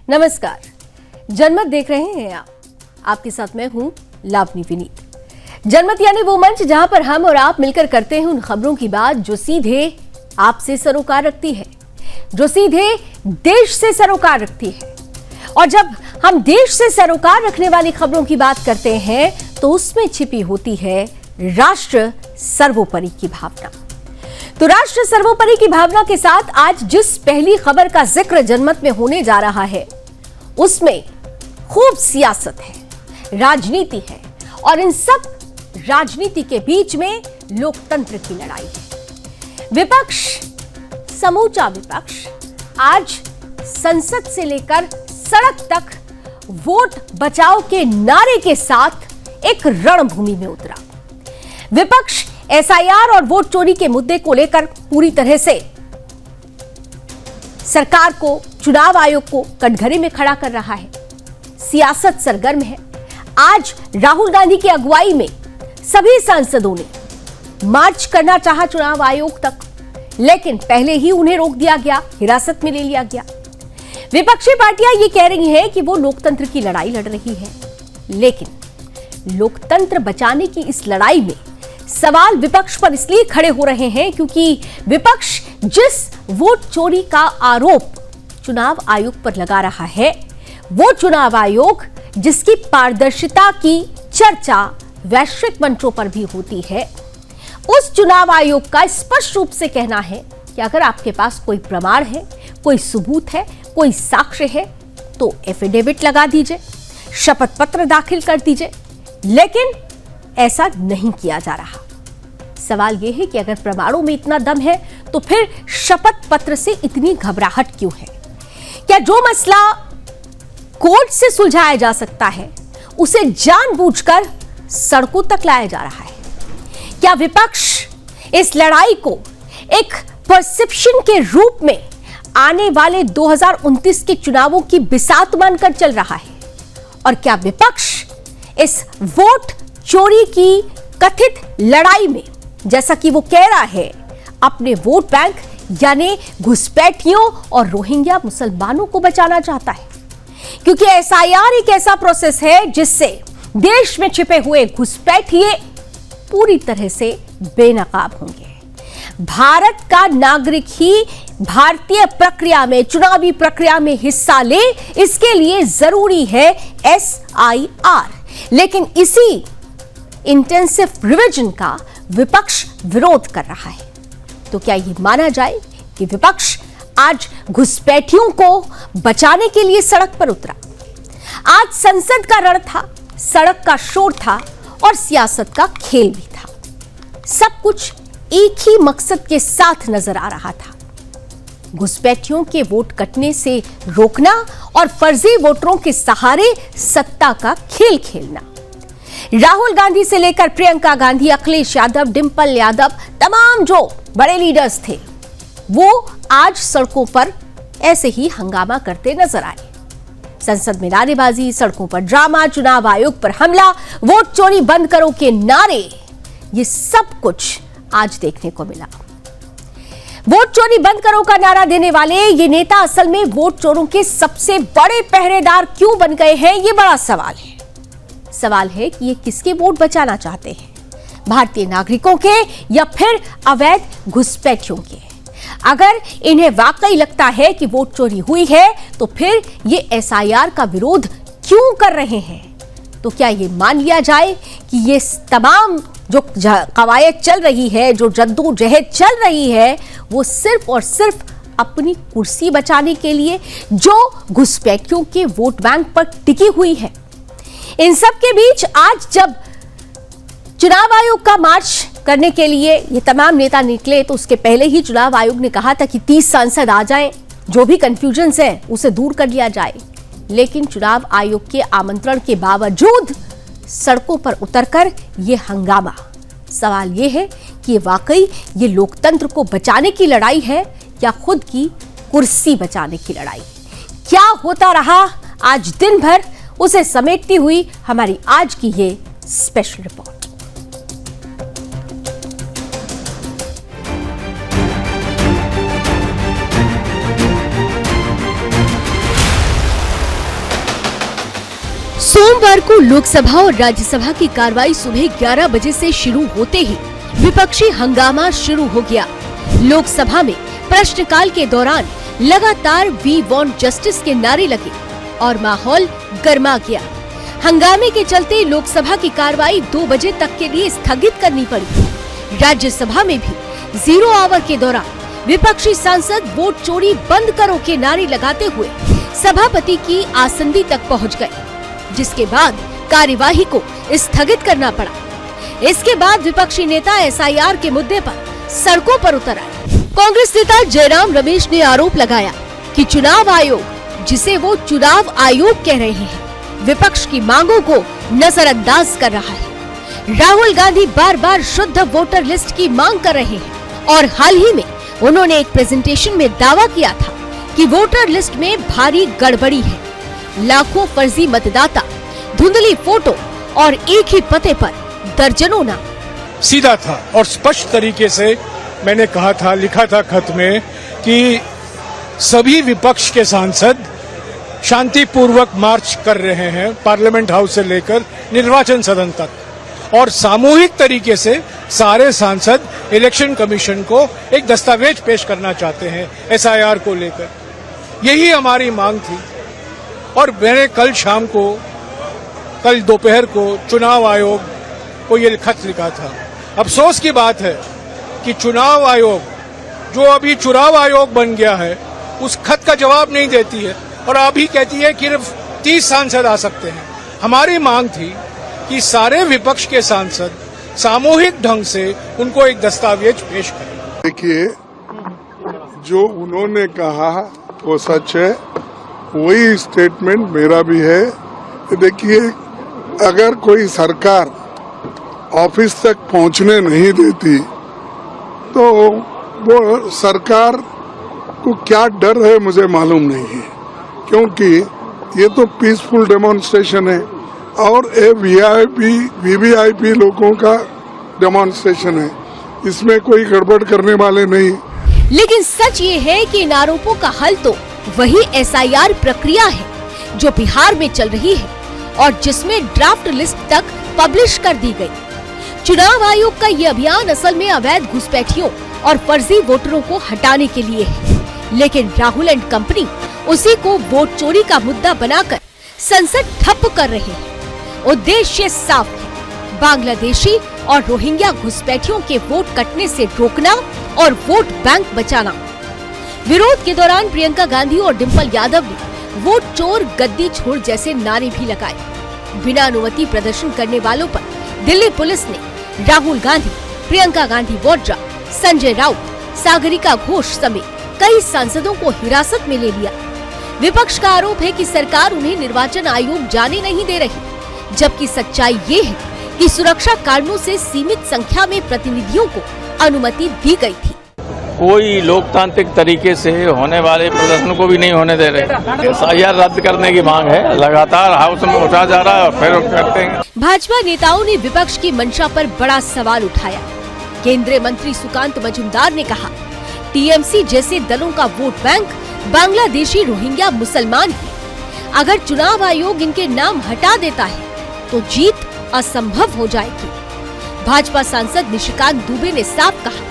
नमस्कार, जनमत देख रहे हैं आप। आपके साथ मैं हूं लावनी विनीत। जनमत यानी वो मंच जहां पर हम और आप मिलकर करते हैं उन खबरों की बात जो सीधे आपसे सरोकार रखती है, जो सीधे देश से सरोकार रखती है। और जब हम देश से सरोकार रखने वाली खबरों की बात करते हैं तो उसमें छिपी होती है राष्ट्र सर्वोपरि की भावना। तो राष्ट्र सर्वोपरि की भावना के साथ आज जिस पहली खबर का जिक्र जनमत में होने जा रहा है उसमें खूब सियासत है, राजनीति है और इन सब राजनीति के बीच में लोकतंत्र की लड़ाई है। विपक्ष, समूचा विपक्ष आज संसद से लेकर सड़क तक वोट बचाओ के नारे के साथ एक रणभूमि में उतरा। विपक्ष एसआईआर और वोट चोरी के मुद्दे को लेकर पूरी तरह से सरकार को, चुनाव आयोग को कटघरे में खड़ा कर रहा है। सियासत सरगर्म है। आज राहुल गांधी की अगुवाई में सभी सांसदों ने मार्च करना चाहा चुनाव आयोग तक, लेकिन पहले ही उन्हें रोक दिया गया, हिरासत में ले लिया गया। विपक्षी पार्टियां ये कह रही हैं कि वो लोकतंत्र की लड़ाई लड़ रही है, लेकिन लोकतंत्र बचाने की इस लड़ाई में सवाल विपक्ष पर इसलिए खड़े हो रहे हैं क्योंकि विपक्ष जिस वोट चोरी का आरोप चुनाव आयोग पर लगा रहा है, वो चुनाव आयोग जिसकी पारदर्शिता की चर्चा वैश्विक मंचों पर भी होती है, उस चुनाव आयोग का स्पष्ट रूप से कहना है कि अगर आपके पास कोई प्रमाण है, कोई सबूत है, कोई साक्ष्य है तो एफिडेविट लगा दीजिए, शपथ पत्र दाखिल कर दीजिए। लेकिन ऐसा नहीं किया जा रहा। सवाल यह है कि अगर प्रमाणों में इतना दम है तो फिर शपथ पत्र से इतनी घबराहट क्यों है? क्या जो मसला कोर्ट से सुलझाया जा सकता है उसे जानबूझकर सड़कों तक लाया जा रहा है? क्या विपक्ष इस लड़ाई को एक परसेप्शन के रूप में आने वाले 2029 के चुनावों की बिसात मानकर चल रहा है? और क्या विपक्ष इस वोट चोरी की कथित लड़ाई में, जैसा कि वो कह रहा है, अपने वोट बैंक यानी घुसपैठियों और रोहिंग्या मुसलमानों को बचाना चाहता है? क्योंकि एसआईआर एक ऐसा प्रोसेस है जिससे देश में छिपे हुए घुसपैठिए पूरी तरह से बेनकाब होंगे। भारत का नागरिक ही भारतीय प्रक्रिया में, चुनावी प्रक्रिया में हिस्सा ले, इसके लिए जरूरी है एसआईआर। लेकिन इसी इंटेंसिव रिवीजन का विपक्ष विरोध कर रहा है। तो क्या यह माना जाए कि विपक्ष आज घुसपैठियों को बचाने के लिए सड़क पर उतरा? आज संसद का रण था, सड़क का शोर था और सियासत का खेल भी था। सब कुछ एक ही मकसद के साथ नजर आ रहा था, घुसपैठियों के वोट कटने से रोकना और फर्जी वोटरों के सहारे सत्ता का खेल खेलना। राहुल गांधी से लेकर प्रियंका गांधी, अखिलेश यादव, डिंपल यादव, तमाम जो बड़े लीडर्स थे वो आज सड़कों पर ऐसे ही हंगामा करते नजर आए। संसद में नारेबाजी, सड़कों पर ड्रामा, चुनाव आयोग पर हमला, वोट चोरी बंद करो के नारे, ये सब कुछ आज देखने को मिला। वोट चोरी बंद करो का नारा देने वाले ये नेता असल में वोट चोरों के सबसे बड़े पहरेदार क्यों बन गए हैं, ये बड़ा सवाल है। सवाल है कि ये किसके वोट बचाना चाहते हैं, भारतीय नागरिकों के या फिर अवैध घुसपैठियों के? अगर इन्हें वाकई लगता है कि वोट चोरी हुई है तो फिर ये एसआईआर का विरोध क्यों कर रहे हैं? तो क्या ये मान लिया जाए कि ये तमाम जो कवायद चल रही है, जो जद्दोजहद चल रही है, वो सिर्फ और सिर्फ अपनी कुर्सी बचाने के लिए जो घुसपैठियों के वोट बैंक पर टिकी हुई है? इन सब के बीच आज जब चुनाव आयोग का मार्च करने के लिए ये तमाम नेता निकले तो उसके पहले ही चुनाव आयोग ने कहा था कि 30 सांसद आ जाएं, जो भी कंफ्यूजन्स है उसे दूर कर लिया जाए। लेकिन चुनाव आयोग के आमंत्रण के बावजूद सड़कों पर उतरकर ये हंगामा। सवाल ये है कि वाकई ये लोकतंत्र को बचाने की लड़ाई है या खुद की कुर्सी बचाने की लड़ाई? क्या होता रहा आज दिन भर, उसे समेटती हुई हमारी आज की ये स्पेशल रिपोर्ट। सोमवार को लोकसभा और राज्यसभा की कार्रवाई सुबह 11 बजे से शुरू होते ही विपक्षी हंगामा शुरू हो गया। लोकसभा में प्रश्नकाल के दौरान लगातार वी वांट जस्टिस के नारे लगे और माहौल गर्मा गया। हंगामे के चलते लोकसभा की कार्रवाई 2 बजे तक के लिए स्थगित करनी पड़ी। राज्यसभा में भी 0 आवर के दौरान विपक्षी सांसद वोट चोरी बंद करो के नारे लगाते हुए सभापति की आसंदी तक पहुंच गए, जिसके बाद कार्यवाही को स्थगित करना पड़ा। इसके बाद विपक्षी नेता एसआईआर के मुद्दे पर सड़कों पर उतर आए। कांग्रेस नेता जयराम रमेश ने आरोप लगाया कि चुनाव आयोग, जिसे वो चुनाव आयोग कह रहे हैं, विपक्ष की मांगों को नजरअंदाज कर रहा है। राहुल गांधी बार बार शुद्ध वोटर लिस्ट की मांग कर रहे हैं और हाल ही में उन्होंने एक प्रेजेंटेशन में दावा किया था कि वोटर लिस्ट में भारी गड़बड़ी है। लाखों फर्जी मतदाता, धुंधली फोटो और एक ही पते पर दर्जनों नाम। सीधा था और स्पष्ट तरीके से मैंने कहा था, लिखा था खत में कि सभी विपक्ष के सांसद शांतिपूर्वक मार्च कर रहे हैं पार्लियामेंट हाउस से लेकर निर्वाचन सदन तक, और सामूहिक तरीके से सारे सांसद इलेक्शन कमीशन को एक दस्तावेज पेश करना चाहते हैं एसआईआर को लेकर। यही हमारी मांग थी और मैंने कल दोपहर को चुनाव आयोग को ये खत लिखा था। अफसोस की बात है कि चुनाव आयोग, जो अभी चुनाव आयोग बन गया है, उस खत का जवाब नहीं देती है और अभी कहती है कि सिर्फ 30 सांसद आ सकते हैं। हमारी मांग थी कि सारे विपक्ष के सांसद सामूहिक ढंग से उनको एक दस्तावेज पेश करें। देखिए, जो उन्होंने कहा वो सच है, वही स्टेटमेंट मेरा भी है। देखिए, अगर कोई सरकार ऑफिस तक पहुंचने नहीं देती तो वो सरकार को क्या डर है मुझे मालूम नहीं है, क्योंकि ये तो पीसफुल डेमोन्स्ट्रेशन है और ये वीवीआईपी लोगों का डेमोन्स्ट्रेशन है, इसमें कोई गड़बड़ करने वाले नहीं। लेकिन सच ये है कि इन आरोपों का हल तो वही एसआईआर प्रक्रिया है जो बिहार में चल रही है और जिसमें ड्राफ्ट लिस्ट तक पब्लिश कर दी गई। चुनाव आयोग का ये अभियान असल में अवैध घुसपैठियों और फर्जी वोटरों को हटाने के लिए है, लेकिन राहुल एंड कंपनी उसी को वोट चोरी का मुद्दा बनाकर संसद ठप कर रहे हैं। उद्देश्य साफ है, बांग्लादेशी और रोहिंग्या घुसपैठियों के वोट कटने से रोकना और वोट बैंक बचाना। विरोध के दौरान प्रियंका गांधी और डिंपल यादव ने वोट चोर गद्दी छोड़ जैसे नारे भी लगाए। बिना अनुमति प्रदर्शन करने वालों पर दिल्ली पुलिस ने राहुल गांधी, प्रियंका गांधी वाड्रा, संजय राउत, सागरिका घोष समेत कई सांसदों को हिरासत में ले लिया। विपक्ष का आरोप है कि सरकार उन्हें निर्वाचन आयोग जाने नहीं दे रही, जबकि सच्चाई ये है कि सुरक्षा कारणों से सीमित संख्या में प्रतिनिधियों को अनुमति दी गई थी। कोई लोकतांत्रिक तरीके से होने वाले प्रदर्शन को भी नहीं होने दे रहे। एसआईआर रद्द करने की मांग है, लगातार हाउस में उठा जा रहा है और फिर करते हैं। भाजपा नेताओं ने विपक्ष की मंशा पर बड़ा सवाल उठाया। केंद्रीय मंत्री सुकांत मजूमदार ने कहा, टीएमसी जैसे दलों का वोट बैंक बांग्लादेशी रोहिंग्या मुसलमान है। अगर चुनाव आयोग इनके नाम हटा देता है तो जीत असंभव हो जाएगी। भाजपा सांसद निशिकांत दुबे ने साफ कहा,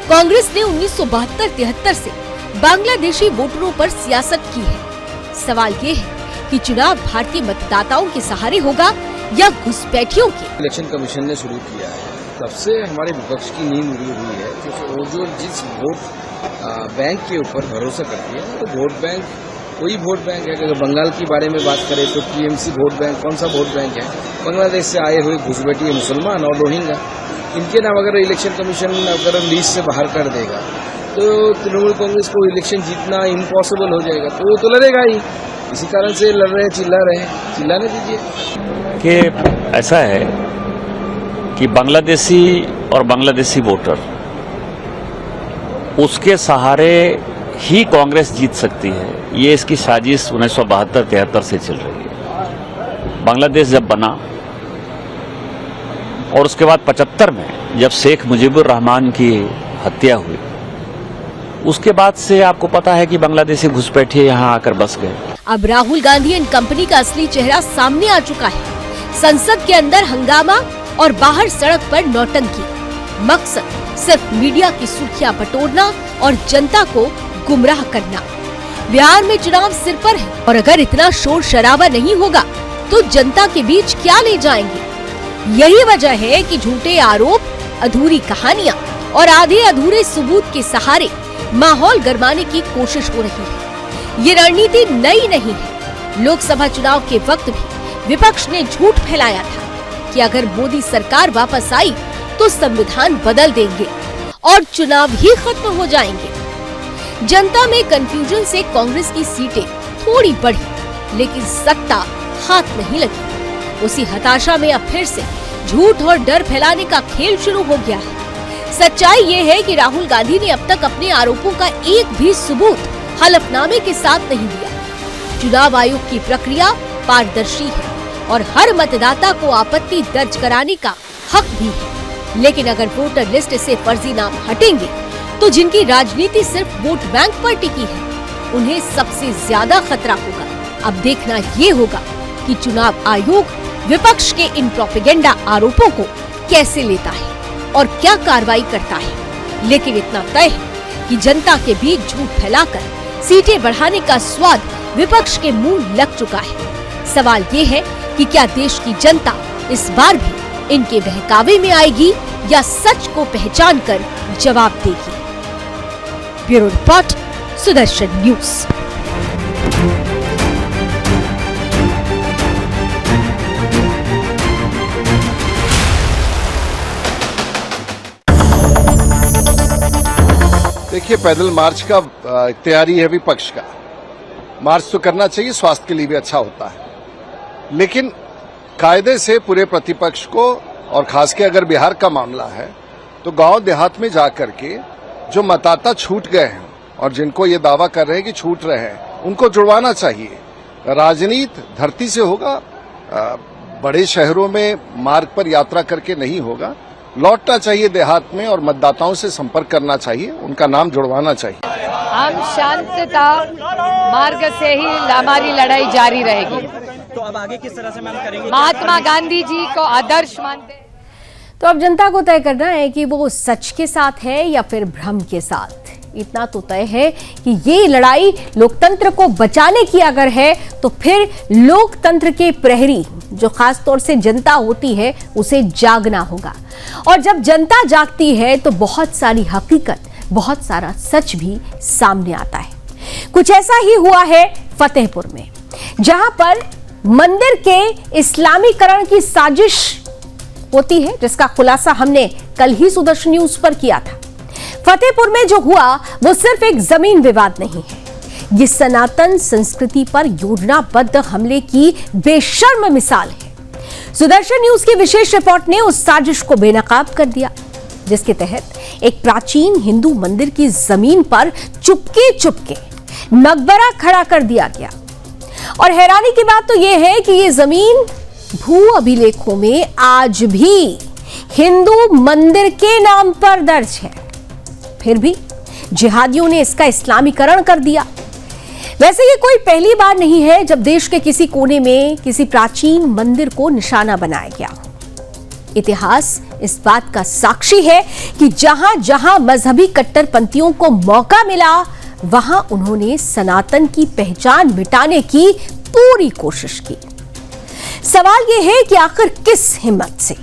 कांग्रेस ने 1972-73 से बांग्लादेशी वोटरों पर सियासत की है। सवाल ये है कि चुनाव भारतीय मतदाताओं के सहारे होगा या घुसपैठियों के। इलेक्शन कमीशन ने शुरू किया है, तब से हमारे विपक्ष की नींद उड़ी हुई है, क्योंकि वो जो जिस वोट बैंक के ऊपर भरोसा करती है, तो वोट बैंक कोई वोट बैंक है। अगर बंगाल की बारे में बात करें तो टीएमसी वोट बैंक कौन सा वोट बैंक है? बांग्लादेश से आए हुए घुसपैठिए मुसलमान और रोहिंग्या, इनके नाम अगर इलेक्शन कमीशन अगर लिस्ट से बाहर कर देगा तो तृणमूल कांग्रेस को इलेक्शन जीतना इम्पॉसिबल हो जाएगा। तो वो तो लड़ेगा ही, इसी कारण से लड़ रहे हैं, चिल्लाने दीजिए। कि ऐसा है कि बांग्लादेशी और बांग्लादेशी वोटर, उसके सहारे ही कांग्रेस जीत सकती है। ये इसकी साजिश 1972-73 से चल रही है। बांग्लादेश जब बना और उसके बाद 75 में जब शेख मुजीबुर रहमान की हत्या हुई, उसके बाद से आपको पता है कि बांग्लादेशी घुसपैठिए यहाँ आकर बस गए। अब राहुल गांधी एंड कंपनी का असली चेहरा सामने आ चुका है। संसद के अंदर हंगामा और बाहर सड़क पर नौटंकी। मकसद सिर्फ मीडिया की सुर्खियां बटोरना और जनता को गुमराह करना। बिहार में चुनाव सिर पर है और अगर इतना शोर शराबा नहीं होगा तो जनता के बीच क्या ले जाएंगे। यही वजह है कि झूठे आरोप, अधूरी कहानियां और आधे अधूरे सबूत के सहारे माहौल गरमाने की कोशिश हो रही है। ये रणनीति नई नहीं है। लोकसभा चुनाव के वक्त भी विपक्ष ने झूठ फैलाया था कि अगर मोदी सरकार वापस आई तो संविधान बदल देंगे और चुनाव ही खत्म हो जाएंगे। जनता में कंफ्यूजन से कांग्रेस की सीटें थोड़ी बढ़ी, लेकिन सत्ता हाथ नहीं लगी। उसी हताशा में अब फिर से झूठ और डर फैलाने का खेल शुरू हो गया है। सच्चाई ये है कि राहुल गांधी ने अब तक अपने आरोपों का एक भी सबूत हलफनामे के साथ नहीं दिया। चुनाव आयोग की प्रक्रिया पारदर्शी है और हर मतदाता को आपत्ति दर्ज कराने का हक भी है। लेकिन अगर वोटर लिस्ट से फर्जी नाम हटेंगे तो जिनकी राजनीति सिर्फ वोट बैंक पर टिकी है, उन्हें सबसे ज्यादा खतरा होगा। अब देखना ये होगा कि चुनाव आयोग विपक्ष के इन प्रोपेगेंडा आरोपों को कैसे लेता है और क्या कार्रवाई करता है। लेकिन इतना तय है कि जनता के बीच झूठ फैलाकर सीटें बढ़ाने का स्वाद विपक्ष के मुंह लग चुका है। सवाल ये है कि क्या देश की जनता इस बार भी इनके बहकावे में आएगी या सच को पहचान कर जवाब देगी। Bureau report, Sudarshan news. देखिए, पैदल मार्च का तैयारी है विपक्ष का। मार्च तो करना चाहिए, स्वास्थ्य के लिए भी अच्छा होता है, लेकिन कायदे से पूरे प्रतिपक्ष को, और खास के अगर बिहार का मामला है तो गांव देहात में जाकर के जो मतदाता छूट गए हैं और जिनको ये दावा कर रहे हैं कि छूट रहे हैं, उनको जुड़वाना चाहिए। राजनीति धरती से होगा, बड़े शहरों में मार्ग पर यात्रा करके नहीं होगा। लौटना चाहिए देहात में और मतदाताओं से संपर्क करना चाहिए, उनका नाम जुड़वाना चाहिए। हम शांतता मार्ग से ही हमारी लड़ाई जारी रहेगी। तो अब आगे किस तरह से मैम करेंगे? महात्मा गांधी जी को आदर्श मानते। तो अब जनता को तय करना है कि वो सच के साथ है या फिर भ्रम के साथ। इतना तो तय है कि ये लड़ाई लोकतंत्र को बचाने की अगर है तो फिर लोकतंत्र के प्रहरी, जो खास तौर से जनता होती है, उसे जागना होगा। और जब जनता जागती है तो बहुत सारी हकीकत, बहुत सारा सच भी सामने आता है। कुछ ऐसा ही हुआ है फतेहपुर में, जहां पर मंदिर के इस्लामीकरण की साजिश होती है, जिसका खुलासा हमने कल ही सुदर्शन न्यूज पर किया था। फतेहपुर में जो हुआ वो सिर्फ एक जमीन विवाद नहीं है, ये सनातन संस्कृति पर योजनाबद्ध हमले की बेशर्म मिसाल है। सुदर्शन न्यूज की विशेष रिपोर्ट ने उस साजिश को बेनकाब कर दिया, जिसके तहत एक प्राचीन हिंदू मंदिर की जमीन पर चुपके मकबरा खड़ा कर दिया गया। और हैरानी की बात तो यह है कि ये जमीन भू अभिलेखों में आज भी हिंदू मंदिर के नाम पर दर्ज है। फिर भी जिहादियों ने इसका इस्लामीकरण कर दिया। वैसे ये कोई पहली बार नहीं है जब देश के किसी कोने में किसी प्राचीन मंदिर को निशाना बनाया गया। इतिहास इस बात का साक्षी है कि जहां जहां मजहबी कट्टरपंथियों को मौका मिला, वहां उन्होंने सनातन की पहचान मिटाने की पूरी कोशिश की। सवाल यह है कि आखिर किस हिम्मत से,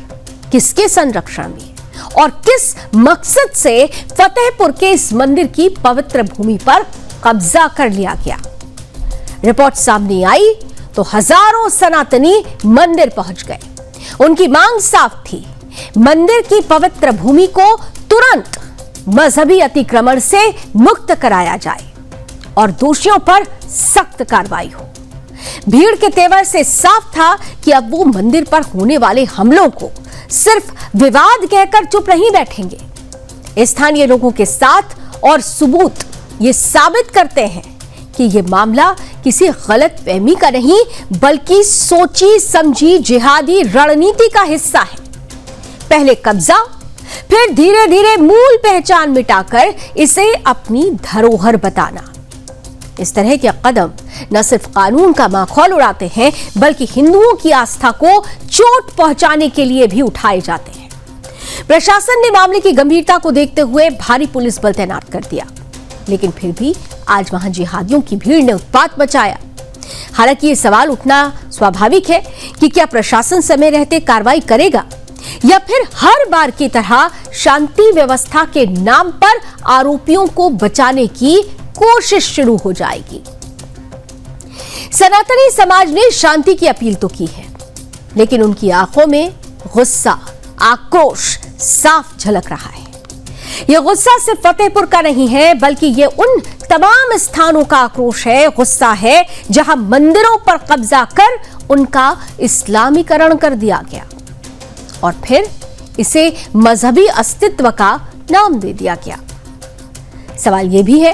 किसके संरक्षण में और किस मकसद से फतेहपुर के इस मंदिर की पवित्र भूमि पर कब्जा कर लिया गया। रिपोर्ट सामने आई तो हजारों सनातनी मंदिर पहुंच गए। उनकी मांग साफ थी, मंदिर की पवित्र भूमि को तुरंत मजहबी अतिक्रमण से मुक्त कराया जाए और दोषियों पर सख्त कार्रवाई हो। भीड़ के तेवर से साफ था कि अब वो मंदिर पर होने वाले हमलों को सिर्फ विवाद कहकर चुप नहीं बैठेंगे। स्थानीय लोगों के साथ और सबूत ये साबित करते हैं कि ये मामला किसी गलतफहमी का नहीं, बल्कि सोची समझी जिहादी रणनीति का हिस्सा है। पहले कब्जा, फिर धीरे धीरे मूल पहचान मिटाकर इसे अपनी धरोहर बताना। इस तरह के कदम न सिर्फ कानून का माखौल उड़ाते हैं बल्कि हिंदुओं की आस्था को चोट पहुंचाने के लिए भी उठाए जाते हैं। प्रशासन ने मामले की गंभीरता को देखते हुए भारी पुलिस बल तैनात कर दिया, लेकिन फिर भी आज वहां जिहादियों की भीड़ ने उत्पात मचाया। हालांकि ये सवाल उठना स्वाभाविक है कि क्या प्रशासन समय रहते कार्रवाई करेगा या फिर हर बार की तरह शांति व्यवस्था के नाम पर आरोपियों को बचाने की कोशिश शुरू हो जाएगी। सनातनी समाज ने शांति की अपील तो की है, लेकिन उनकी आंखों में गुस्सा, आक्रोश साफ झलक रहा है। यह गुस्सा सिर्फ फतेहपुर का नहीं है, बल्कि ये उन तमाम स्थानों का आक्रोश है, गुस्सा है जहां मंदिरों पर कब्जा कर उनका इस्लामीकरण कर दिया गया और फिर इसे मजहबी अस्तित्व का नाम दे दिया गया। सवाल यह भी है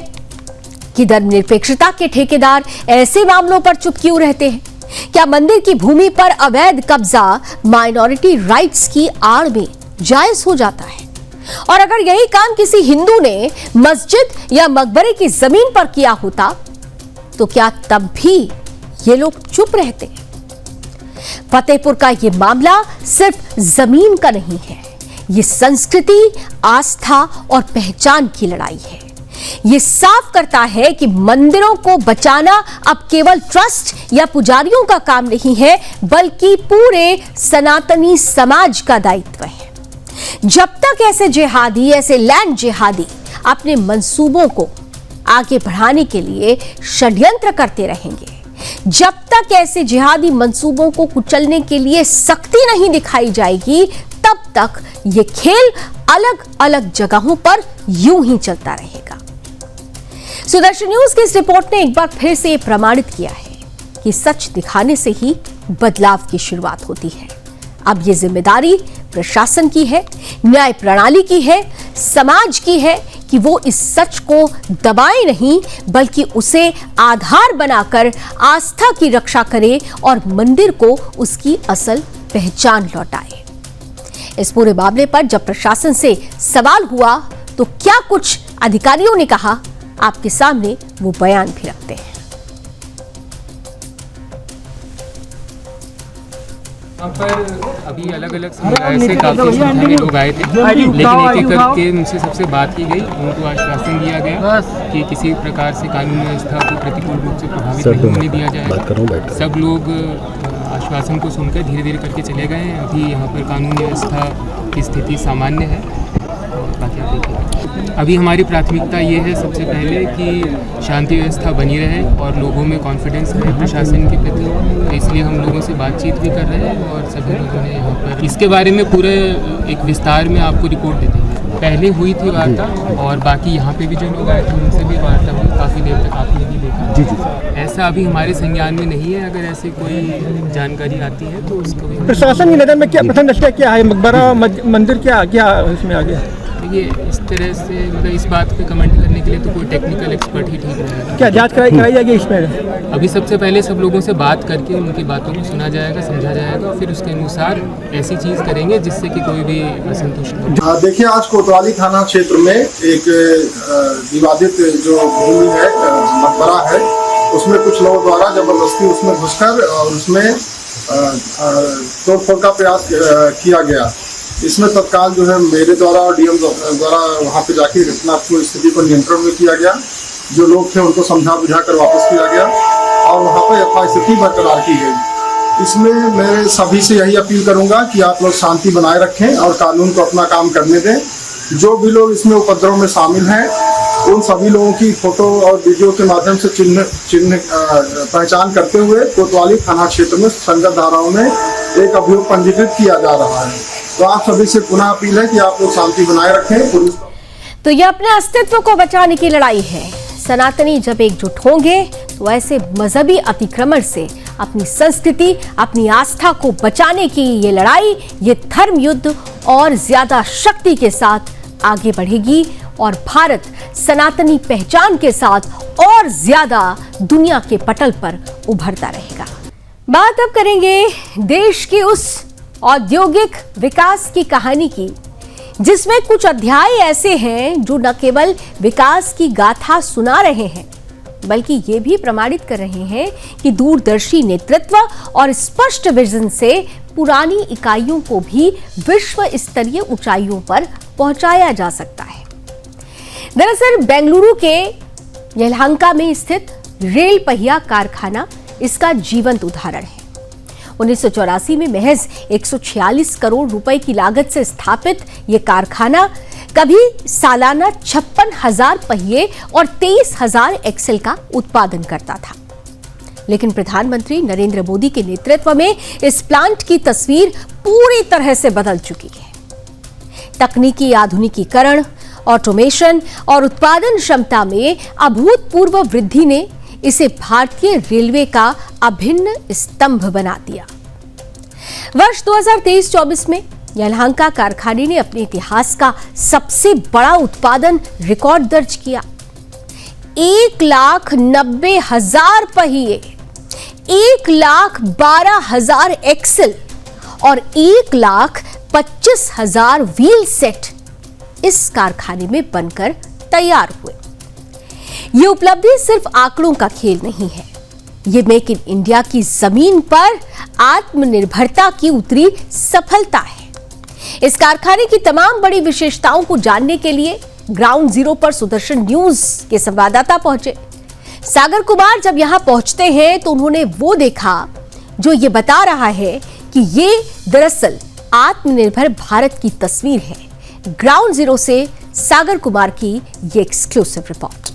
कि धर्मनिरपेक्षता के ठेकेदार ऐसे मामलों पर चुप क्यों रहते हैं? क्या मंदिर की भूमि पर अवैध कब्जा माइनॉरिटी राइट्स की आड़ में जायज हो जाता है? और अगर यही काम किसी हिंदू ने मस्जिद या मकबरे की जमीन पर किया होता तो क्या तब भी ये लोग चुप रहते? फतेहपुर का ये मामला सिर्फ जमीन का नहीं है, ये संस्कृति, आस्था और पहचान की लड़ाई है। ये साफ करता है कि मंदिरों को बचाना अब केवल ट्रस्ट या पुजारियों का काम नहीं है, बल्कि पूरे सनातनी समाज का दायित्व है। जब तक ऐसे जिहादी, ऐसे लैंड जिहादी अपने मंसूबों को आगे बढ़ाने के लिए षड्यंत्र करते रहेंगे, जब तक ऐसे जिहादी मंसूबों को कुचलने के लिए सख्ती नहीं दिखाई जाएगी, तब तक ये खेल अलग अलग जगहों पर यूं ही चलता रहेगा। सुदर्शन न्यूज की इस रिपोर्ट ने एक बार फिर से ये प्रमाणित किया है कि सच दिखाने से ही बदलाव की शुरुआत होती है। अब ये जिम्मेदारी प्रशासन की है, न्याय प्रणाली की है, समाज की है कि वो इस सच को दबाए नहीं, बल्कि उसे आधार बनाकर आस्था की रक्षा करे और मंदिर को उसकी असल पहचान लौटाए। इस पूरे मामले पर जब प्रशासन से सवाल हुआ तो क्या कुछ अधिकारियों ने कहा, आपके सामने वो बयान भी रखते हैं। यहाँ पर अभी अलग अलग समुदाय से काफी संख्या में लोग आए थे, लेकिन एक एक करके उनसे सबसे बात की गई। उनको आश्वासन दिया गया कि किसी प्रकार से कानून व्यवस्था को प्रतिकूल रूप से प्रभावित नहीं होने दिया जाएगा। सब लोग आश्वासन को सुनकर धीरे धीरे करके चले गए हैं। अभी यहाँ पर कानून व्यवस्था की स्थिति सामान्य है। बाकी आप देखिए, अभी हमारी प्राथमिकता ये है सबसे पहले कि शांति व्यवस्था बनी रहे और लोगों में कॉन्फिडेंस रहे प्रशासन के प्रति, तो इसलिए हम लोगों से बातचीत भी कर रहे हैं और सभी लोगों ने यहाँ पर इसके बारे में पूरे एक विस्तार में आपको रिपोर्ट दे देंगे। पहले हुई थी वार्ता और बाकी यहाँ पे भी जो लोग आए थे उनसे भी वार्ता हुई, काफ़ी देर तक आपने भी देखा। जी। ऐसा अभी हमारे संज्ञान में नहीं है, अगर ऐसी कोई जानकारी आती है तो उसको भी। प्रशासन की नज़र में क्या प्रथम दृष्टया क्या है, मकबरा मंदिर क्या इसमें आ गया? देखिए, इस तरह से मतलब इस बात पे कमेंट करने के लिए तो कोई टेक्निकल एक्सपर्ट ही ठीक रहेगा। क्या जांच कराई जाएगी इसमें? अभी सबसे पहले सब लोगों से बात करके उनकी बातों को सुना जाएगा, समझा जाएगा, फिर उसके अनुसार ऐसी चीज़ करेंगे जिससे कि कोई भी असंतुष्ट हो। देखिए, आज कोतवाली थाना क्षेत्र में एक विवादित जो भूमि है, मकबरा है, उसमें कुछ लोगों द्वारा जबरदस्ती उसमें घुसकर और उसमें तोड़फोड़ का प्रयास किया गया। इसमें तत्काल जो है मेरे द्वारा और डीएम द्वारा वहां पे जाके घटनात्मक स्थिति को नियंत्रण में किया गया। जो लोग थे उनको समझा बुझा कर वापस किया गया और वहां पर यथास्थिति बरकरार की गई। इसमें मैं सभी से यही अपील करूंगा कि आप लोग शांति बनाए रखें और कानून को अपना काम करने दें। जो भी लोग इसमें उपद्रव में शामिल हैं, उन सभी लोगों की फोटो और वीडियो के माध्यम से चिन्ह पहचान करते हुए कोतवाली थाना क्षेत्र में संगत धाराओं में एक अभियोग पंजीकृत किया जा रहा है। तो आप सभी से पुनः अपील है कि आप लोग शांति बनाए रखें। तो यह अपने अस्तित्व को बचाने की लड़ाई है। सनातनी जब एकजुट होंगे तो ऐसे मजहबी अतिक्रमण से अपनी संस्कृति, अपनी आस्था को बचाने की ये लड़ाई, ये धर्म युद्ध और ज्यादा शक्ति के साथ आगे बढ़ेगी और भारत सनातनी पहचान के साथ और ज्यादा दुनिया के पटल पर उभरता रहेगा। बात अब करेंगे देश की उस औद्योगिक विकास की कहानी की जिसमें कुछ अध्याय ऐसे हैं जो न केवल विकास की गाथा सुना रहे हैं बल्कि ये भी प्रमाणित कर रहे हैं कि दूरदर्शी नेतृत्व और स्पष्ट विजन से पुरानी इकाइयों को भी विश्व स्तरीय ऊंचाइयों पर पहुंचाया जा सकता है। दरअसल बेंगलुरु के यलहंका में स्थित रेल पहिया कारखाना इसका जीवंत उदाहरण है। 1984 में महज 146 करोड़ रुपए की लागत से स्थापित यह कारखाना कभी सालाना 56,000 पहिए और 23,000 एक्सेल का उत्पादन करता था। लेकिन प्रधानमंत्री नरेंद्र मोदी के नेतृत्व में इस प्लांट की तस्वीर पूरी तरह से बदल चुकी है। तकनीकी आधुनिकीकरण, ऑटोमेशन और उत्पादन क्षमता में अभूतपूर्व वृद्धि ने इसे भारतीय रेलवे का अभिन्न स्तंभ बना दिया। वर्ष 2023-24 में यलहंका कारखाने ने अपने इतिहास का सबसे बड़ा उत्पादन रिकॉर्ड दर्ज किया। 1,90,000 पहिए, 1,12,000 एक्सेल और 1,25,000 व्हील सेट इस कारखाने में बनकर तैयार हुए। यह उपलब्धि सिर्फ आंकड़ों का खेल नहीं है, ये मेक इन इंडिया की जमीन पर आत्मनिर्भरता की उतरी सफलता है। इस कारखाने की तमाम बड़ी विशेषताओं को जानने के लिए ग्राउंड जीरो पर सुदर्शन न्यूज के संवाददाता पहुंचे। सागर कुमार जब यहां पहुंचते हैं तो उन्होंने वो देखा जो ये बता रहा है कि ये दरअसल आत्मनिर्भर भारत की तस्वीर है। ग्राउंड जीरो से सागर कुमार की ये एक्सक्लूसिव रिपोर्ट।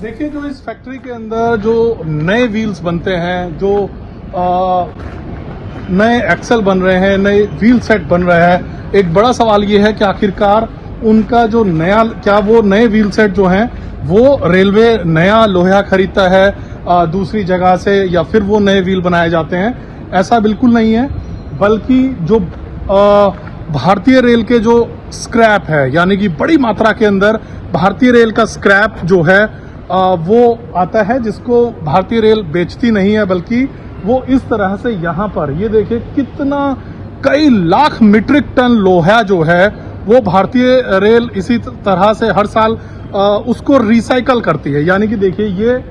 देखिए, जो इस फैक्ट्री के अंदर जो नए व्हील्स बनते हैं, जो नए एक्सल बन रहे हैं, नए व्हील सेट बन रहे हैं, एक बड़ा सवाल ये है कि आखिरकार उनका जो नया, क्या वो नए व्हील सेट जो हैं वो रेलवे नया लोहा खरीदता है दूसरी जगह से, या फिर वो नए व्हील बनाए जाते हैं? ऐसा बिल्कुल नहीं है, बल्कि जो भारतीय रेल के जो स्क्रैप है, यानी कि बड़ी मात्रा के अंदर भारतीय रेल का स्क्रैप जो है वो आता है, जिसको भारतीय रेल बेचती नहीं है, बल्कि वो इस तरह से यहाँ पर, ये देखिए कितना, कई लाख मीट्रिक टन लोहा जो है वो भारतीय रेल इसी तरह से हर साल उसको रिसाइकल करती है। यानी कि देखिए ये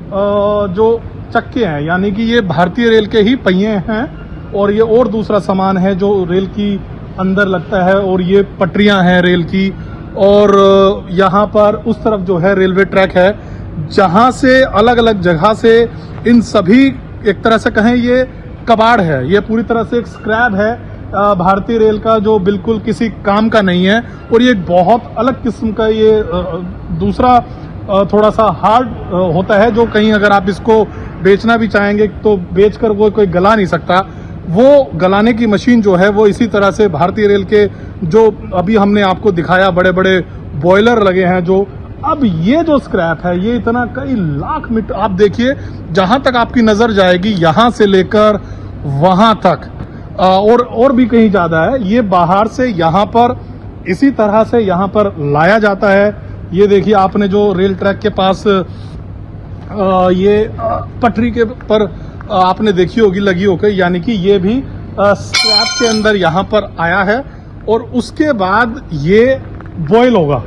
जो चक्के हैं, यानी कि ये भारतीय रेल के ही पहिए हैं, और ये और दूसरा सामान है जो रेल की अंदर लगता है, और ये पटरियां हैं रेल की, और यहाँ पर उस तरफ जो है रेलवे ट्रैक है, जहां से अलग अलग जगह से इन सभी, एक तरह से कहें ये कबाड़ है, ये पूरी तरह से एक स्क्रैप है भारतीय रेल का, जो बिल्कुल किसी काम का नहीं है। और ये बहुत अलग किस्म का, ये दूसरा थोड़ा सा हार्ड होता है, जो कहीं अगर आप इसको बेचना भी चाहेंगे तो बेचकर वो कोई गला नहीं सकता। वो गलाने की मशीन जो है वो इसी तरह से भारतीय रेल के, जो अभी हमने आपको दिखाया, बड़े बड़े बॉयलर लगे हैं, जो अब ये जो स्क्रैप है ये इतना कई लाख मीटर, आप देखिए जहां तक आपकी नजर जाएगी, यहां से लेकर वहां तक और भी कहीं ज्यादा है, ये बाहर से यहां पर इसी तरह से यहां पर लाया जाता है। ये देखिए, आपने जो रेल ट्रैक के पास ये पटरी के पर आपने देखी होगी लगी होकर, यानी कि ये भी स्क्रैप के अंदर यहां पर आया है, और उसके बाद ये बॉयल होगा,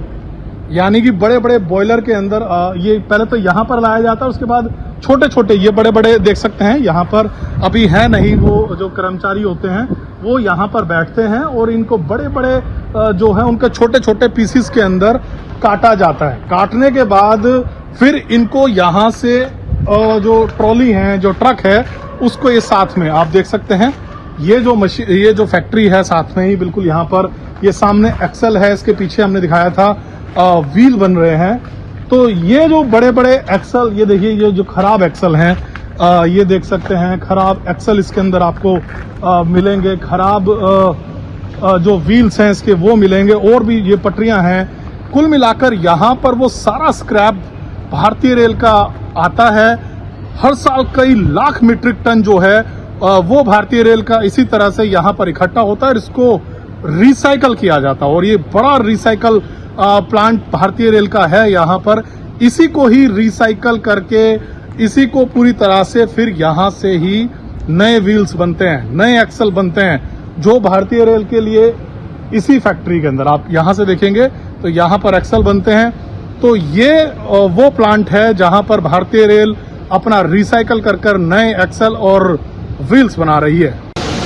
यानी कि बड़े बड़े बॉयलर के अंदर ये पहले तो यहां पर लाया जाता है, उसके बाद छोटे छोटे, ये बड़े बड़े देख सकते हैं यहां पर अभी है नहीं, वो जो कर्मचारी होते हैं वो यहां पर बैठते हैं, और इनको बड़े बड़े जो है उनके छोटे छोटे पीसीस के अंदर काटा जाता है। काटने के बाद फिर इनको यहां से जो ट्रॉली है, जो ट्रक है, उसको ये साथ में आप देख सकते हैं, ये जो मशीन, ये जो फैक्ट्री है साथ में ही बिल्कुल यहाँ पर, ये सामने एक्सल है, इसके पीछे हमने दिखाया था व्हील बन रहे हैं। तो ये जो बड़े बड़े एक्सल, ये देखिए ये जो खराब एक्सल हैं, ये देख सकते हैं, खराब एक्सल इसके अंदर आपको मिलेंगे, खराब जो व्हील्स हैं इसके वो मिलेंगे, और भी ये पटरियां हैं। कुल मिलाकर यहाँ पर वो सारा स्क्रैप भारतीय रेल का आता है। हर साल कई लाख मीट्रिक टन जो है वो भारतीय रेल का इसी तरह से यहाँ पर इकट्ठा होता है, और इसको रिसाइकल किया जाता है। और ये बड़ा रिसाइकल प्लांट भारतीय रेल का है यहाँ पर। इसी को ही रिसाइकल करके, इसी को पूरी तरह से फिर यहाँ से ही नए व्हील्स बनते हैं, नए एक्सल बनते हैं, जो भारतीय रेल के लिए इसी फैक्ट्री के अंदर। आप यहाँ से देखेंगे तो यहाँ पर एक्सल बनते हैं। तो ये वो प्लांट है जहाँ पर भारतीय रेल अपना रिसाइकल कर नए एक्सल और व्हील्स बना रही है।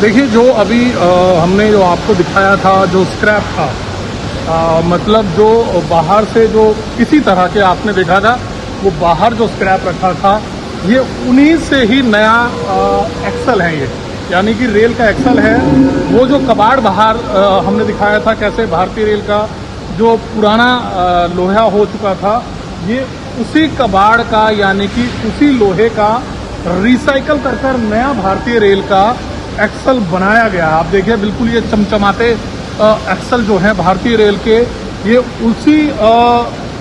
देखिए, जो अभी हमने जो आपको दिखाया था, जो स्क्रैप था, मतलब जो बाहर से जो इसी तरह के आपने देखा था, वो बाहर जो स्क्रैप रखा था, ये उन्हीं से ही नया एक्सल है ये, यानी कि रेल का एक्सल है। वो जो कबाड़ बाहर हमने दिखाया था कैसे भारतीय रेल का जो पुराना लोहा हो चुका था, ये उसी कबाड़ का यानी कि उसी लोहे का रिसाइकल कर नया भारतीय रेल का एक्सल बनाया गया। आप देखिए, बिल्कुल ये चमचमाते एक्सल जो हैं भारतीय रेल के, ये उसी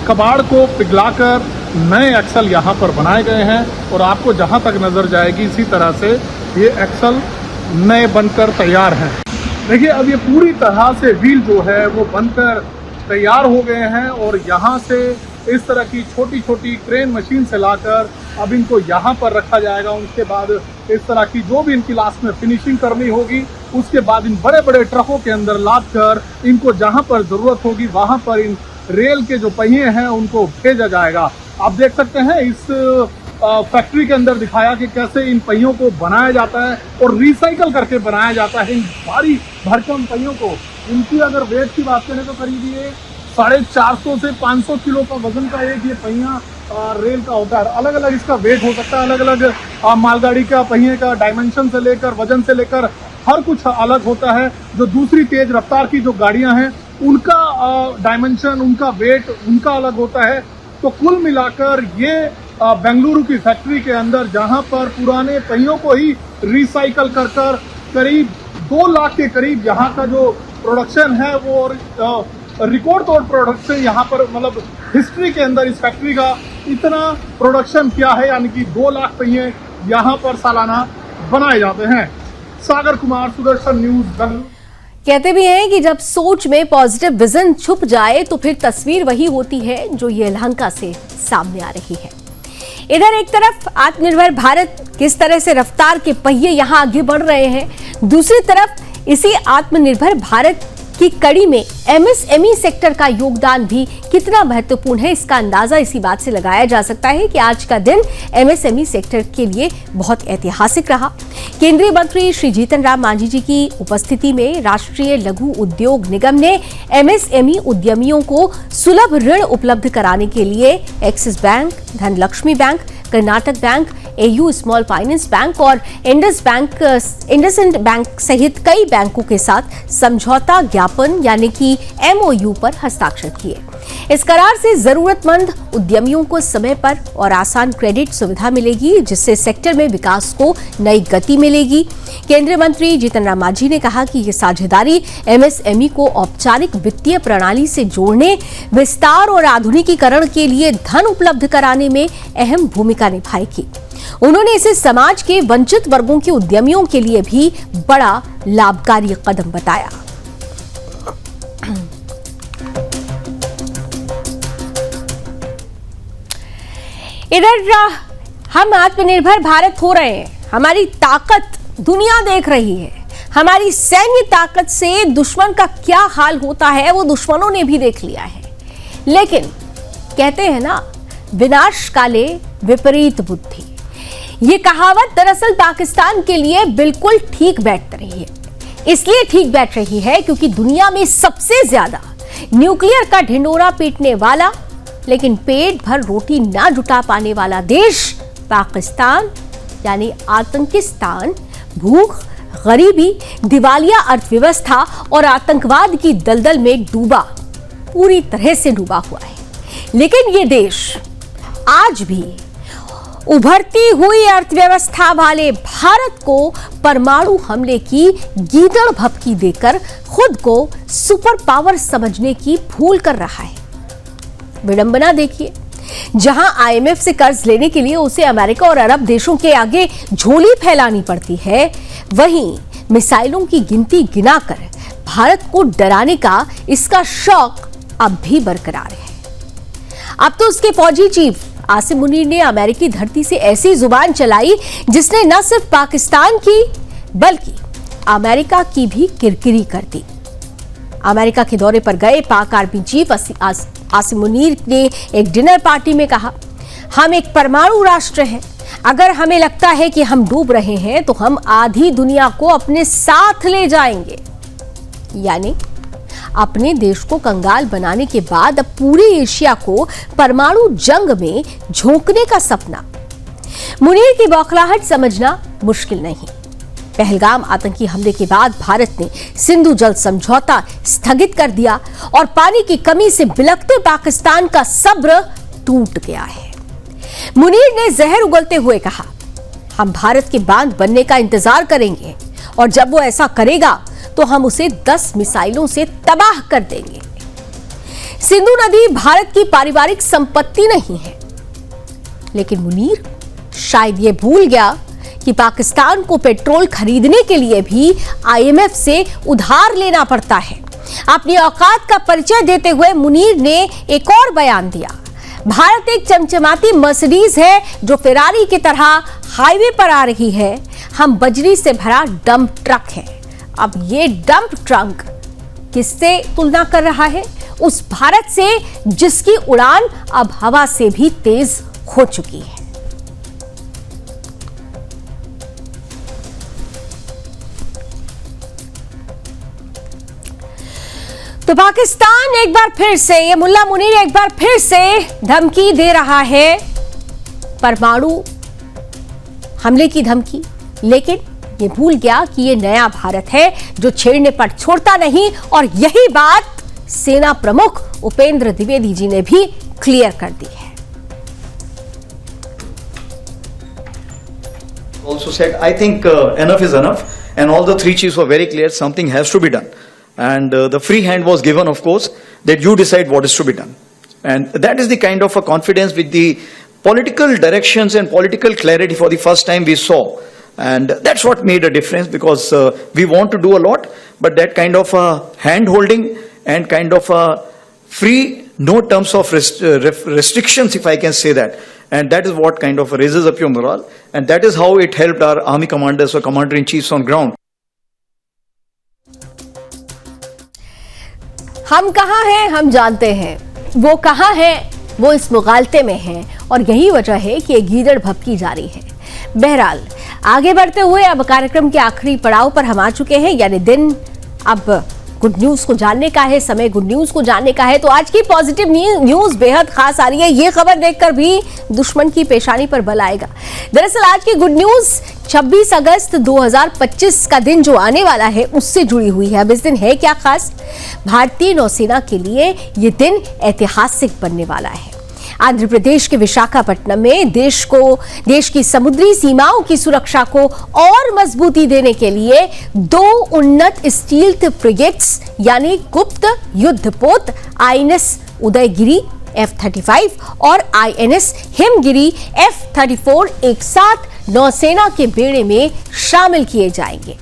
कबाड़ को पिघलाकर नए एक्सल यहाँ पर बनाए गए हैं। और आपको जहाँ तक नज़र जाएगी इसी तरह से ये एक्सल नए बनकर तैयार हैं। देखिए, अब ये पूरी तरह से व्हील जो है वो बनकर तैयार हो गए हैं और यहाँ से इस तरह की छोटी छोटी क्रेन मशीन से लाकर अब इनको यहाँ पर रखा जाएगा। उसके बाद इस तरह की जो भी इनकी लास्ट में फिनिशिंग करनी होगी, उसके बाद इन बड़े बड़े ट्रकों के अंदर लाद कर इनको जहाँ पर ज़रूरत होगी वहाँ पर इन रेल के जो पहिए हैं उनको भेजा जाएगा। आप देख सकते हैं इस फैक्ट्री के अंदर दिखाया कि कैसे इन पहियों को बनाया जाता है और रिसाइकल करके बनाया जाता है। इन भारी भरकम पहियों को, इनकी अगर वेट की बात करें तो करीब ये 450 से 500 किलो का वजन का एक ये पहिया रेल का होता है। अलग अलग इसका वेट हो सकता है, अलग अलग मालगाड़ी का पहिए का डायमेंशन से लेकर वजन से लेकर हर कुछ अलग होता है। जो दूसरी तेज रफ्तार की जो गाड़ियां हैं उनका डायमेंशन, उनका वेट उनका अलग होता है। तो कुल मिलाकर ये बेंगलुरु की फैक्ट्री के अंदर जहां पर पुराने पहियों को ही रिसाइकल कर करीब 2 लाख के करीब यहाँ का जो प्रोडक्शन है वो रिकॉर्ड तोड़ प्रोडक्शन यहाँ पर, मतलब हिस्ट्री के अंदर इस फैक्ट्री का इतना प्रोडक्शन क्या है, यानी कि 2 लाख पहिए यहाँ पर सालाना बनाए जाते हैं। सागर कुमार, सुदर्शन न्यूज, बेंगलुरु। कहते भी हैं कि जब सोच में पॉजिटिव विजन छुप जाए तो फिर तस्वीर वही होती है जो ये यलहंका से सामने आ रही है। इधर एक तरफ आत्मनिर्भर भारत किस तरह से रफ्तार के पहिए यहां आगे बढ़ रहे हैं, दूसरी तरफ इसी आत्मनिर्भर भारत की कड़ी में एमएसएमई सेक्टर का योगदान भी कितना महत्वपूर्ण है, इसका अंदाजा इसी बात से लगाया जा सकता है कि आज का दिन एमएसएमई सेक्टर के लिए बहुत ऐतिहासिक रहा। केंद्रीय मंत्री श्री जीतन राम मांझी जी की उपस्थिति में राष्ट्रीय लघु उद्योग निगम ने एमएसएमई उद्यमियों को सुलभ ऋण उपलब्ध कराने के लिए axis bank, Dhanlaxmi bank, Karnataka bank, AU small finance bank और इंडसइंड बैंक सहित कई बैंकों के साथ समझौता ज्ञापन यानी कि एमओयू पर हस्ताक्षर किए। इस करार से जरूरतमंद उद्यमियों को समय पर और आसान क्रेडिट सुविधा मिलेगी, जिससे सेक्टर में विकास को नई गति मिलेगी। केंद्रीय मंत्री जीतन राम मांझी ने कहा कि यह साझेदारी एमएसएमई को औपचारिक वित्तीय प्रणाली से जोड़ने, विस्तार और आधुनिकीकरण के लिए धन उपलब्ध कराने में अहम भूमिका निभाएगी। उन्होंने इसे समाज के वंचित वर्गों के उद्यमियों के लिए भी बड़ा लाभकारी कदम बताया। इधर हम आत्मनिर्भर भारत हो रहे हैं, हमारी ताकत दुनिया देख रही है। हमारी सैन्य ताकत से दुश्मन का क्या हाल होता है वो दुश्मनों ने भी देख लिया है। लेकिन कहते हैं ना, विनाश काले विपरीत बुद्धि, ये कहावत दरअसल पाकिस्तान के लिए बिल्कुल ठीक बैठ रही है। इसलिए ठीक बैठ रही है क्योंकि दुनिया में सबसे ज्यादा न्यूक्लियर का ढिंडोरा पीटने वाला लेकिन पेट भर रोटी ना जुटा पाने वाला देश पाकिस्तान यानी आतंकिस्तान भूख, गरीबी, दिवालिया अर्थव्यवस्था और आतंकवाद की दलदल में पूरी तरह से डूबा हुआ है। लेकिन ये देश आज भी उभरती हुई अर्थव्यवस्था वाले भारत को परमाणु हमले की गीदड़ भभकी देकर खुद को सुपर पावर समझने की भूल कर रहा है। विडंबना देखिए, जहां आईएमएफ से कर्ज लेने के लिए उसे अमेरिका और अरब देशों के आगे झोली फैलानी पड़ती है, वहीं मिसाइलों की गिनती गिनाकर भारत को डराने का इसका शौक अब भी बरकरार है। अब तो उसके फौजी चीफ आसिम मुनीर ने अमेरिकी धरती से ऐसी जुबान चलाई जिसने न सिर्फ पाकिस्तान की बल्कि अमेरिका की भी किरकिरी कर दी। अमेरिका के दौरे पर गए पाक आर्मी चीफ आसिम मुनीर ने एक डिनर पार्टी में कहा, हम एक परमाणु राष्ट्र हैं। अगर हमें लगता है कि हम डूब रहे हैं तो हम आधी दुनिया को अपने साथ ले जाएंगे। यानी अपने देश को कंगाल बनाने के बाद अब पूरे एशिया को परमाणु जंग में झोंकने का सपना। मुनीर की बौखलाहट समझना मुश्किल नहीं। पहलगाम आतंकी हमले के बाद भारत ने सिंधु जल समझौता स्थगित कर दिया और पानी की कमी से बिलखते पाकिस्तान का सब्र टूट गया है। मुनीर ने जहर उगलते हुए कहा, हम भारत के बांध बनने का इंतजार करेंगे और जब वो ऐसा करेगा तो हम उसे 10 मिसाइलों से तबाह कर देंगे। सिंधु नदी भारत की पारिवारिक संपत्ति नहीं है, लेकिन मुनीर शायद ये भूल गया कि पाकिस्तान को पेट्रोल खरीदने के लिए भी IMF से उधार लेना पड़ता है। अपनी औकात का परिचय देते हुए मुनीर ने एक और बयान दिया, भारत एक चमचमाती मर्सिडीज है जो फेरारी की तरह हाईवे पर आ रही है। हम बजरी से भरा डंप ट्रक है। अब ये डंप ट्रक किससे तुलना कर रहा है? उस भारत से जिसकी उड़ान अब हवा से भी तेज हो चुकी है। तो पाकिस्तान एक बार फिर से, ये मुल्ला मुनीर एक बार फिर से धमकी दे रहा है, परमाणु हमले की धमकी। लेकिन ये भूल गया कि ये नया भारत है जो छेड़ने पर छोड़ता नहीं, और यही बात सेना प्रमुख उपेंद्र द्विवेदी जी ने भी क्लियर कर दी है। Also said, I think enough is enough, and all the three chiefs were very clear, something has to be done. And the free hand was given, of course, that you decide what is to be done. And that is the kind of a confidence with the political directions and political clarity for the first time we saw. And that's what made a difference, because we want to do a lot, but that kind of hand holding and kind of free, no terms of restrictions, if I can say that. And that is what kind of raises up your morale. And that is how it helped our army commanders or commander-in-chiefs on ground. हम कहाँ हैं हम जानते हैं, वो कहाँ है वो इस मुगालते में है, और यही वजह है कि ये गीदड़ भभकी जारी है। बहरहाल आगे बढ़ते हुए अब कार्यक्रम के आखिरी पड़ाव पर हम आ चुके हैं, यानी दिन अब गुड न्यूज को जानने का है, समय गुड न्यूज को जानने का है। तो आज की पॉजिटिव न्यूज बेहद खास आ रही है। ये खबर देखकर भी दुश्मन की पेशानी पर बल आएगा। दरअसल आज की गुड न्यूज 26 अगस्त 2025 का दिन जो आने वाला है उससे जुड़ी हुई है। अब इस दिन है क्या खास? भारतीय नौसेना के लिए ये दिन ऐतिहासिक बनने वाला है। आंध्र प्रदेश के विशाखापट्टनम में देश की समुद्री सीमाओं की सुरक्षा को और मजबूती देने के लिए 2 उन्नत स्टील्थ फ्रिगेट्स यानी गुप्त युद्धपोत INS उदयगिरी F-35 और INS हिमगिरी F-34 एक साथ नौसेना के बेड़े में शामिल किए जाएंगे।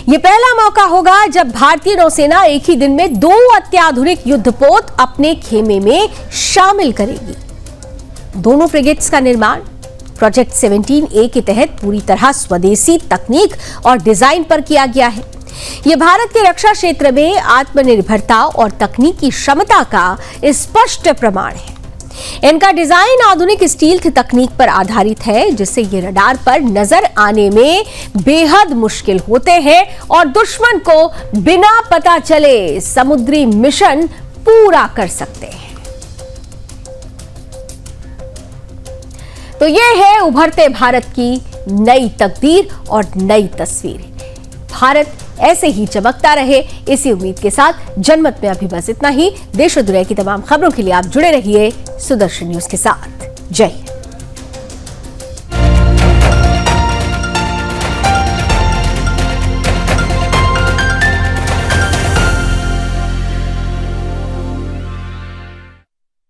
ये पहला मौका होगा जब भारतीय नौसेना एक ही दिन में 2 अत्याधुनिक युद्धपोत अपने खेमे में शामिल करेगी। दोनों फ्रिगेट्स का निर्माण प्रोजेक्ट 17A के तहत पूरी तरह स्वदेशी तकनीक और डिजाइन पर किया गया है। यह भारत के रक्षा क्षेत्र में आत्मनिर्भरता और तकनीकी क्षमता का स्पष्ट प्रमाण है। इनका डिजाइन आधुनिक स्टील्थ तकनीक पर आधारित है, जिससे ये रडार पर नजर आने में बेहद मुश्किल होते हैं और दुश्मन को बिना पता चले समुद्री मिशन पूरा कर सकते हैं। तो ये है उभरते भारत की नई तकदीर और नई तस्वीर। भारत ऐसे ही चमकता रहे, इसी उम्मीद के साथ जनमत में अभी बस इतना ही। देश और दुनिया की तमाम खबरों के लिए आप जुड़े रहिए सुदर्शन न्यूज के साथ। जय हिंद।